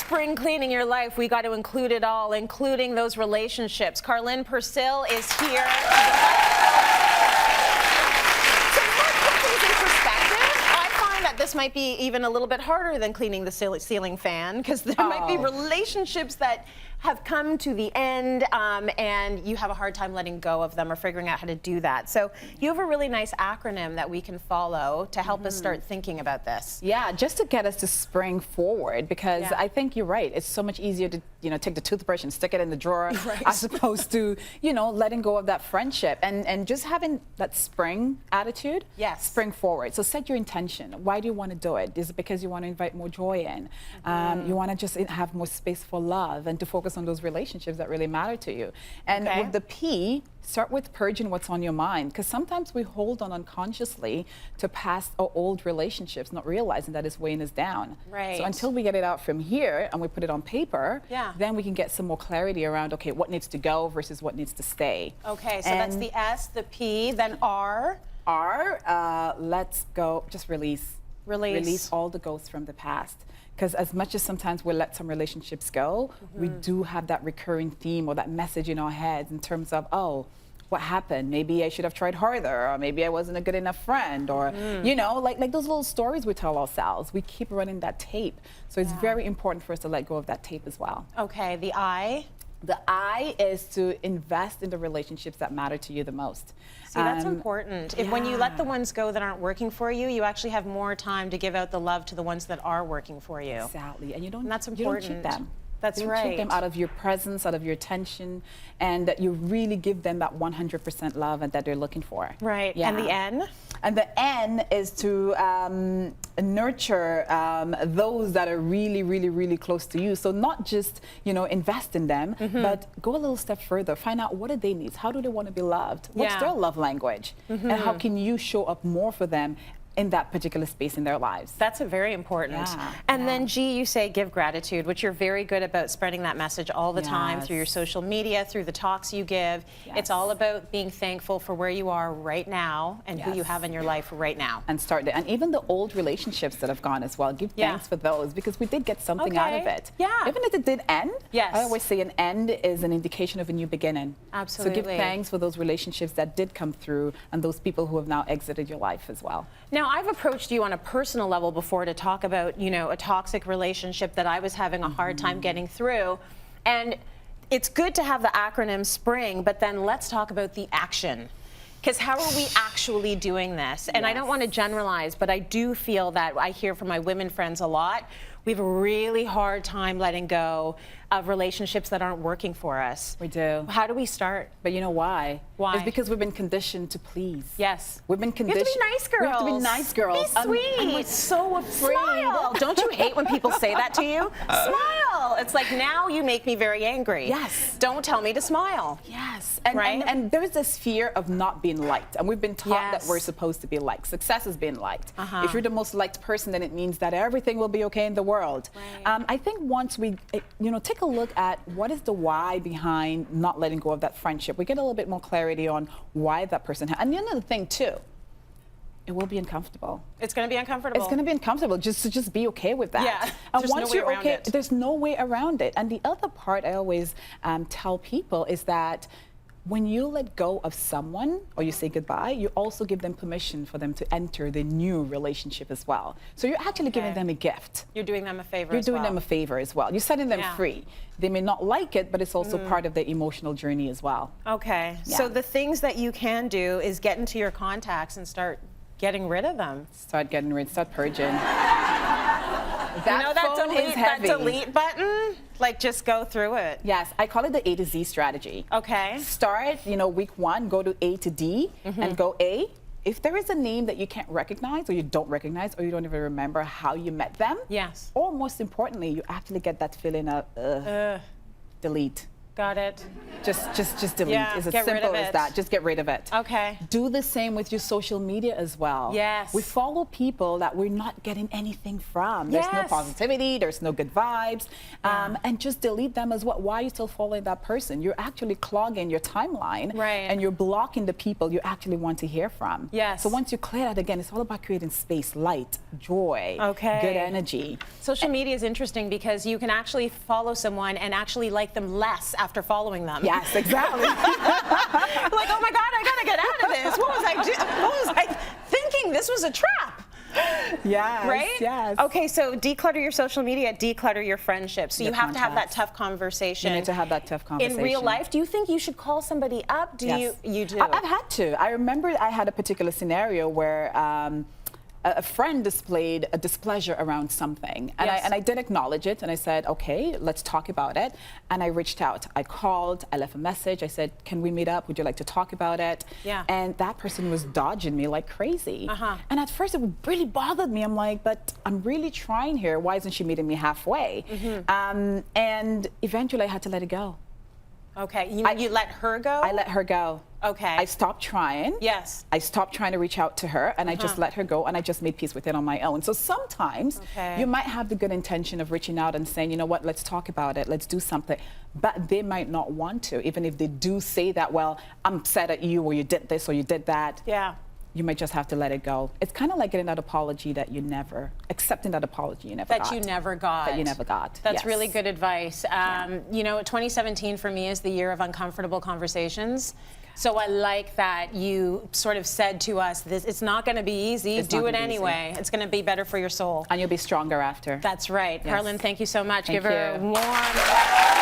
spring cleaning your life, we got to include it all, including those relationships. Karyln Percil is here. This might be even a little bit harder than cleaning the ceiling fan, because there might be relationships that have come to the end and you have a hard time letting go of them or figuring out how to do that. So you have a really nice acronym that we can follow to help us start thinking about this. Yeah, just to get us to spring forward, because I think you're right. It's so much easier to, take the toothbrush and stick it in the drawer as opposed to, letting go of that friendship and just having that spring attitude. Yes. Spring forward. So set your intention. Why do you want to do it? Is it because you want to invite more joy in? You want to just have more space for love and to focus on those relationships that really matter to you. And with the P, start with purging what's on your mind, because sometimes we hold on unconsciously to past or old relationships, not realizing that it's weighing us down. Right. So until we get it out from here and we put it on paper, then we can get some more clarity around, okay, what needs to go versus what needs to stay. Okay, so that's the S, the P, then R. R, let's go, just release. Release all the ghosts from the past. Because as much as sometimes we let some relationships go, we do have that recurring theme or that message in our heads in terms of, oh, what happened? Maybe I should have tried harder, or maybe I wasn't a good enough friend, or, like those little stories we tell ourselves. We keep running that tape. So it's very important for us to let go of that tape as well. Okay, the I? The I is to invest in the relationships that matter to you the most. See, that's important. If when you let the ones go that aren't working for you, you actually have more time to give out the love to the ones that are working for you. Exactly, and that's important. You don't cheat them. That's you right. Keep them out of your presence, out of your attention, and that you really give them that 100% love that they're looking for. Right. Yeah. And the N? And the N is to nurture those that are really, really, really close to you. So not just, invest in them, but go a little step further. Find out, what do they need? How do they want to be loved? What's their love language? And how can you show up more for them in that particular space in their lives? That's a very important. And then G, you say give gratitude, which you're very good about spreading that message all the time through your social media, through the talks you give. It's all about being thankful for where you are right now and who you have in your life right now. And start there. And even the old relationships that have gone as well, give thanks for those, because we did get something out of it. Even if it did end, I always say an end is an indication of a new beginning. Absolutely. So give thanks for those relationships that did come through and those people who have now exited your life as well. Now, I've approached you on a personal level before to talk about, a toxic relationship that I was having a hard time getting through. And it's good to have the acronym SPRING, but then let's talk about the action. Because how are we actually doing this? And I don't want to generalize, but I do feel that I hear from my women friends a lot. We have a really hard time letting go of relationships that aren't working for us. We do. How do we start? But you know why? Why? It's because we've been conditioned to please. Yes. We've been conditioned. We have to be nice girls. We have to be nice girls. Be sweet. And we're so afraid. Smile. Don't you hate when people say that to you? Smile. It's like, now you make me very angry. Yes. Don't tell me to smile. Yes. And there's this fear of not being liked. And we've been taught that we're supposed to be liked. Success is being liked. If you're the most liked person, then it means that everything will be okay in the world. Right. I think once we, take a look at what is the why behind not letting go of that friendship, we get a little bit more clarity on why that person and another thing too, it will be uncomfortable. It's going to be uncomfortable. It's going to be uncomfortable. Just be okay with that. Yeah. And there's once no way you're around okay, it. there's no way around it. And the other part I always tell people is that when you let go of someone or you say goodbye, you also give them permission for them to enter the new relationship as well. So you're actually giving them a gift. You're doing them a favor You're as doing well. them a favor as well. You're setting them free. They may not like it, but it's also part of their emotional journey as well. Okay. So the things that you can do is get into your contacts and start getting rid of them. Start purging. That delete button? Like, just go through it. Yes, I call it the A to Z strategy. Okay. Start, week 1, go to A to D, and go A. If there is a name that you can't recognize, or you don't recognize, or you don't even remember how you met them, yes. or most importantly, you actually get that feeling of, delete. Got it. Just delete. Yeah, It's as get rid of simple as it. that. Just get rid of it. Okay. Do the same with your social media as well. Yes. We follow people that we're not getting anything from. There's no Yes. positivity, there's no good vibes. Yeah. And just delete them as well. Why are you still following that person? You're actually clogging your timeline. Right. And you're blocking the people you actually want to hear from. Yes. So once you clear that, again, it's all about creating space, light, joy, Okay. good energy. Social media is interesting because you can actually follow someone and actually like them less after following them. Yes, exactly. Like, oh my God, I gotta get out of this. What was I thinking? This was a trap. Yes. Right? Yes. Okay, so declutter your social media, declutter your friendships. So Your you have to have that contacts. tough conversation. You need to have that tough conversation. In real life, do you think you should call somebody up? Do Yes. you do? I've had to. I remember I had a particular scenario where a friend displayed a displeasure around something, and, Yes. I did acknowledge it, and I said, okay, let's talk about it. And I reached out. I called, I left a message. I said, can we meet up? Would you like to talk about it? Yeah. And that person was dodging me like crazy. Uh-huh. And at first it really bothered me. I'm like, but I'm really trying here. Why isn't she meeting me halfway? And eventually I had to let it go. Okay, you let her go? I let her go. Okay. I stopped trying. Yes. I stopped trying to reach out to her, and I just let her go, and I just made peace with it on my own. So sometimes Okay. you might have the good intention of reaching out and saying, you know what, let's talk about it, let's do something. But they might not want to, even if they do say that, well, I'm upset at you, or you did this, or you did that. Yeah. You might just have to let it go. It's kind of like getting that apology that you never, accepting that apology you never got. That you never got. That you never got. That's Yes. really good advice. You know, 2017 for me is the year of uncomfortable conversations. So I like that you sort of said to us, "This it's not going to be easy. It's not Do it gonna be easy. anyway. It's going to be better for your soul." And you'll be stronger after. That's right. Yes. Karyln, thank you so much. Thank Give her a you. warm